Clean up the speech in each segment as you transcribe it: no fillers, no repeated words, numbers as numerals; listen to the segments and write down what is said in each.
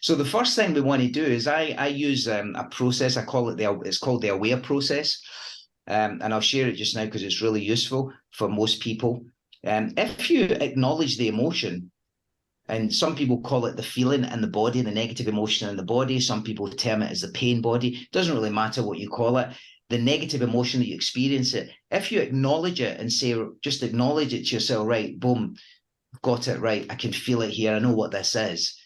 So the first thing we want to do is I use a process. I call it it's called the aware process. And I'll share it just now because it's really useful for most people. If you acknowledge the emotion, and some people call it the feeling in the body, the negative emotion in the body. Some people term it as the pain body. It doesn't really matter what you call it. The negative emotion that you experience it, if you acknowledge it and say, just acknowledge it to yourself, right, boom, got it right. I can feel it here. I know what this is.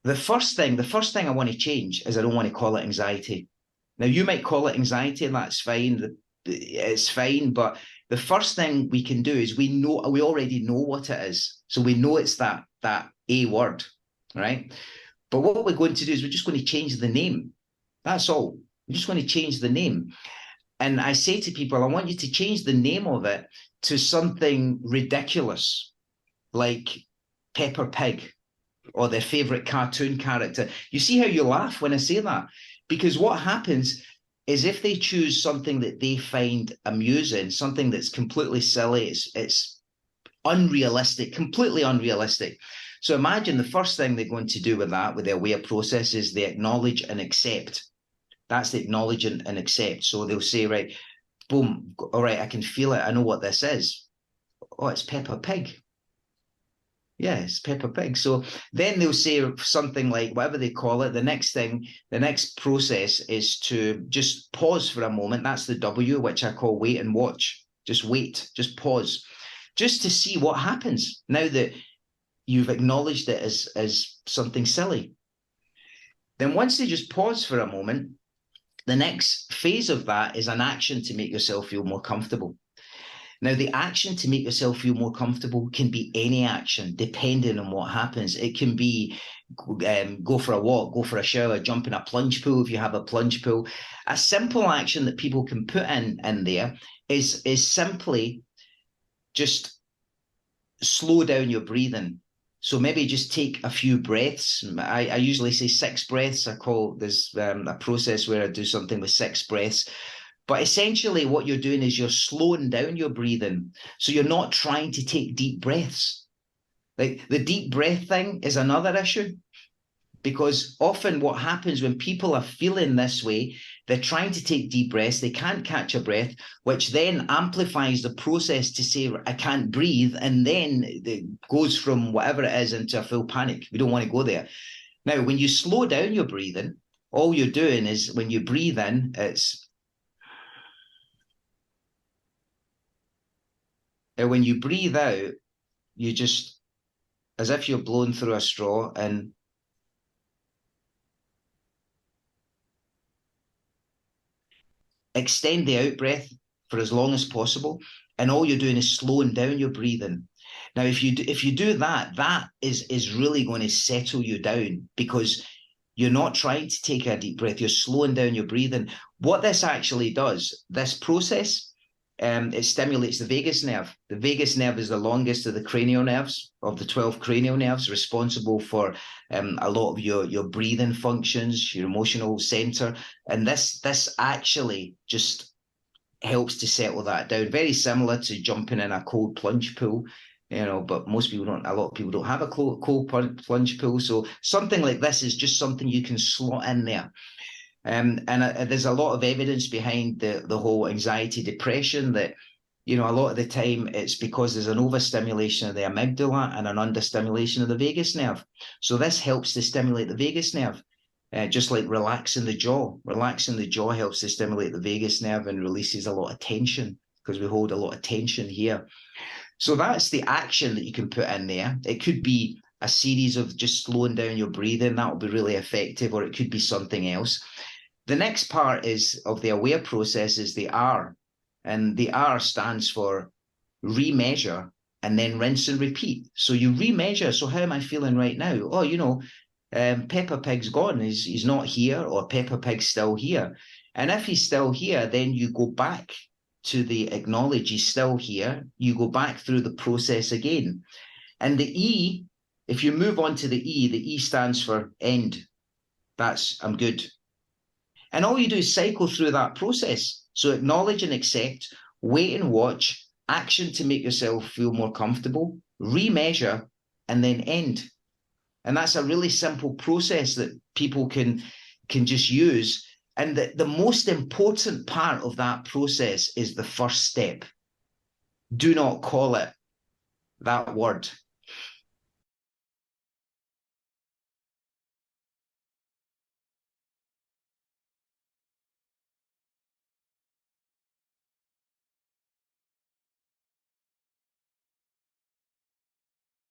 The first thing I want to change is I don't want to call it anxiety. Now, you might call it anxiety, and that's fine. It's fine. But the first thing we can do is we already know what it is. So we know it's that A word, right? But what we're going to do is we're just going to change the name. That's all. We're just going to change the name. And I say to people, I want you to change the name of it to something ridiculous, like Peppa Pig or their favorite cartoon character. You see how you laugh when I say that? Because what happens is if they choose something that they find amusing, something that's completely silly, it's unrealistic, completely unrealistic. So imagine the first thing they're going to do with that, with their aware process, is they acknowledge and accept. That's the acknowledge and accept. So they'll say, right, boom, all right, I can feel it. I know what this is. Oh, it's Peppa Pig. Yes, Peppa Pig. So then they'll say something like whatever they call it. The next process is to just pause for a moment. That's the W, which I call wait and watch. Just wait, just pause, just to see what happens now that you've acknowledged it as something silly. Then once they just pause for a moment, the next phase of that is an action to make yourself feel more comfortable. Now, the action to make yourself feel more comfortable can be any action, depending on what happens. It can be go for a walk, go for a shower, jump in a plunge pool if you have a plunge pool. A simple action that people can put in there is simply just slow down your breathing. So maybe just take a few breaths. I usually say 6 breaths. There's a process where I do something with 6 breaths. But essentially what you're doing is you're slowing down your breathing. So you're not trying to take deep breaths. Like the deep breath thing is another issue, because often what happens when people are feeling this way, they're trying to take deep breaths, they can't catch a breath, which then amplifies the process to say, I can't breathe. And then it goes from whatever it is into a full panic. We don't want to go there. Now, when you slow down your breathing, all you're doing is when you breathe in, when you breathe out, you just, as if you're blowing through a straw, and extend the out breath for as long as possible. And all you're doing is slowing down your breathing. Now, if you do that, that is really going to settle you down, because you're not trying to take a deep breath. You're slowing down your breathing. What this actually does, this process, it stimulates the vagus nerve. The vagus nerve is the longest of the cranial nerves, of the 12 cranial nerves, responsible for a lot of your breathing functions, your emotional center. And this actually just helps to settle that down. Very similar to jumping in a cold plunge pool, but a lot of people don't have a cold plunge pool. So something like this is just something you can slot in there. And there's a lot of evidence behind the whole anxiety, depression, that, a lot of the time it's because there's an overstimulation of the amygdala and an understimulation of the vagus nerve. So this helps to stimulate the vagus nerve, just like relaxing the jaw. Relaxing the jaw helps to stimulate the vagus nerve and releases a lot of tension, because we hold a lot of tension here. So that's the action that you can put in there. It could be a series of just slowing down your breathing. That will be really effective, or it could be something else. The next part of the aware process is the R, and the R stands for remeasure and then rinse and repeat. So you remeasure. So how am I feeling right now? Oh, Peppa Pig's gone. He's not here, or Peppa Pig's still here. And if he's still here, then you go back to the acknowledge he's still here. You go back through the process again. And the E, if you move on to the E stands for end. That's I'm good. And all you do is cycle through that process. So acknowledge and accept, wait and watch, action to make yourself feel more comfortable, remeasure, and then end. And that's a really simple process that people can just use. And the most important part of that process is the first step. Do not call it that word.